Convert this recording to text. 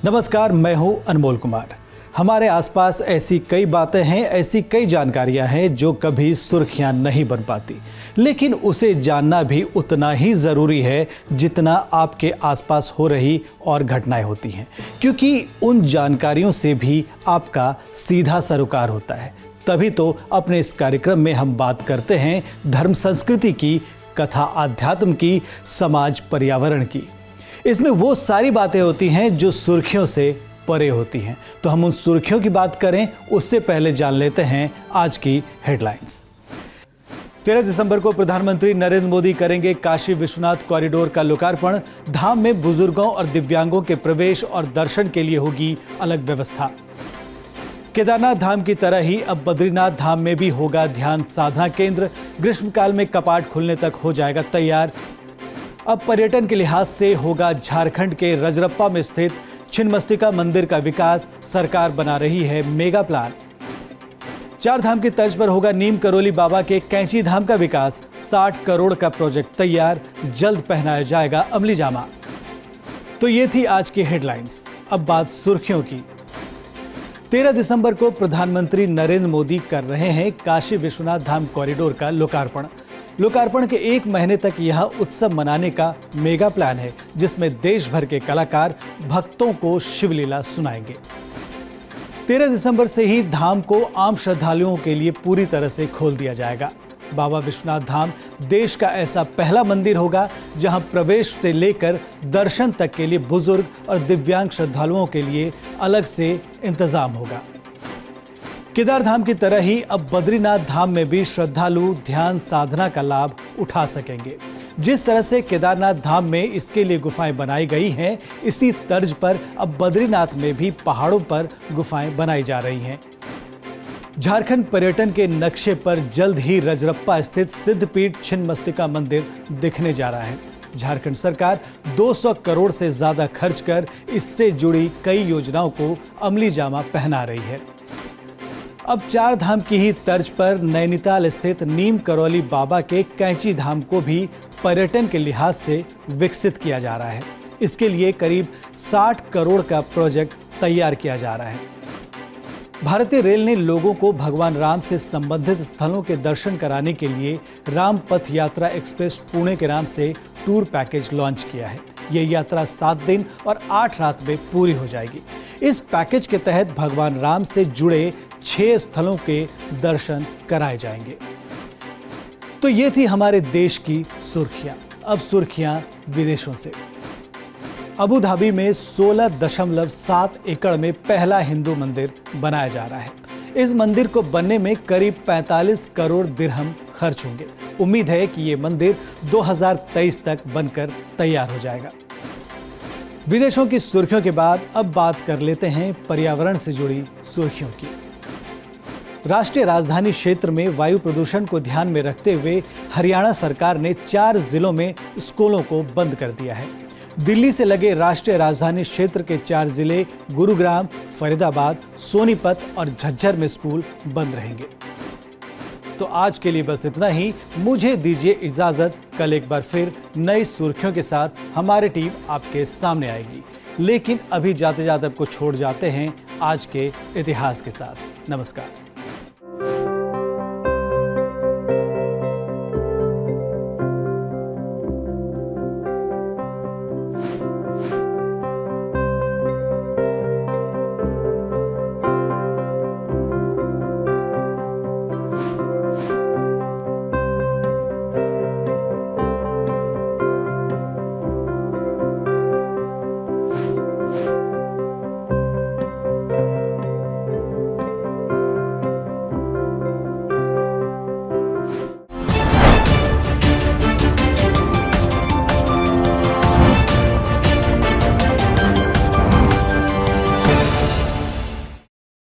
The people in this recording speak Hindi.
नमस्कार, मैं हूं अनमोल कुमार। हमारे आसपास ऐसी कई बातें हैं, ऐसी कई जानकारियां हैं जो कभी सुर्खियां नहीं बन पाती, लेकिन उसे जानना भी उतना ही ज़रूरी है जितना आपके आसपास हो रही और घटनाएं होती हैं, क्योंकि उन जानकारियों से भी आपका सीधा सरोकार होता है। तभी तो अपने इस कार्यक्रम में हम बात करते हैं धर्म संस्कृति की, कथा आध्यात्म की, समाज पर्यावरण की। इसमें वो सारी बातें होती हैं जो सुर्खियों से परे होती हैं। तो हम उन सुर्खियों की बात करें उससे पहले जान लेते हैं आज की हेडलाइंस। 13 दिसंबर को प्रधानमंत्री नरेंद्र मोदी करेंगे काशी विश्वनाथ कॉरिडोर का लोकार्पण। धाम में बुजुर्गों और दिव्यांगों के प्रवेश और दर्शन के लिए होगी अलग व्यवस्था। केदारनाथ धाम की तरह ही अब बद्रीनाथ धाम में भी होगा ध्यान साधना केंद्र। ग्रीष्मकाल में कपाट खुलने तक हो जाएगा तैयार। अब पर्यटन के लिहाज से होगा झारखंड के रजरप्पा में स्थित छिन्नमस्तिका मंदिर का विकास। सरकार बना रही है मेगा प्लान। चार धाम की तर्ज पर होगा नीम करोली बाबा के कैंची धाम का विकास। 60 करोड़ का प्रोजेक्ट तैयार, जल्द पहनाया जाएगा अमली जामा। तो ये थी आज की हेडलाइंस। अब बात सुर्खियों की। 13 दिसंबर को प्रधानमंत्री नरेंद्र मोदी कर रहे हैं काशी विश्वनाथ धाम कॉरिडोर का लोकार्पण के एक महीने तक यह उत्सव मनाने का मेगा प्लान है, जिसमें देश भर के कलाकार भक्तों को शिवलीला सुनाएंगे। 13 दिसंबर से ही धाम को आम श्रद्धालुओं के लिए पूरी तरह से खोल दिया जाएगा। बाबा विश्वनाथ धाम देश का ऐसा पहला मंदिर होगा जहां प्रवेश से लेकर दर्शन तक के लिए बुजुर्ग और दिव्यांग श्रद्धालुओं के लिए अलग से इंतजाम होगा। केदार धाम की तरह ही अब बद्रीनाथ धाम में भी श्रद्धालु ध्यान साधना का लाभ उठा सकेंगे। जिस तरह से केदारनाथ धाम में इसके लिए गुफाएं बनाई गई हैं, इसी तर्ज पर अब बद्रीनाथ में भी पहाड़ों पर गुफाएं बनाई जा रही हैं। झारखंड पर्यटन के नक्शे पर जल्द ही रजरप्पा स्थित सिद्धपीठ छिन्नमस्तिका मंदिर दिखने जा रहा है। झारखंड सरकार 200 करोड़ से ज्यादा खर्च कर इससे जुड़ी कई योजनाओं को अमली जामा पहना रही है। अब चार धाम की ही तर्ज पर नैनीताल स्थित नीम करोली बाबा के कैंची धाम को भी पर्यटन के लिहाज से विकसित किया जा रहा है। इसके लिए करीब 60 करोड़ का प्रोजेक्ट तैयार किया जा रहा है। भारतीय रेल ने लोगों को भगवान राम से संबंधित स्थलों के दर्शन कराने के लिए राम पथ यात्रा एक्सप्रेस पुणे के नाम से टूर पैकेज लॉन्च किया है। यह यात्रा 7 दिन और 8 रात में पूरी हो जाएगी। इस पैकेज के तहत भगवान राम से जुड़े 6 स्थलों के दर्शन कराए जाएंगे। तो ये थी हमारे देश की सुर्खियां। अब सुर्खियां विदेशों से। अबू धाबी में 16.7 एकड़ में पहला हिंदू मंदिर बनाया जा रहा है। इस मंदिर को बनने में करीब 45 करोड़ दिरहम खर्च होंगे। उम्मीद है कि ये मंदिर 2023 तक बनकर तैयार हो जाएगा। विदेशों की सुर्खियों के बाद अब बात कर लेते हैं पर्यावरण से जुड़ी सुर्खियों की। राष्ट्रीय राजधानी क्षेत्र में वायु प्रदूषण को ध्यान में रखते हुए हरियाणा सरकार ने 4 जिलों में स्कूलों को बंद कर दिया है। दिल्ली से लगे राष्ट्रीय राजधानी क्षेत्र के 4 जिले गुरुग्राम, फरीदाबाद, सोनीपत और झज्जर में स्कूल बंद रहेंगे। तो आज के लिए बस इतना ही। मुझे दीजिए इजाजत। कल एक बार फिर नई सुर्खियों के साथ हमारी टीम आपके सामने आएगी, लेकिन अभी जाते जाते आपको छोड़ जाते हैं आज के इतिहास के साथ। नमस्कार।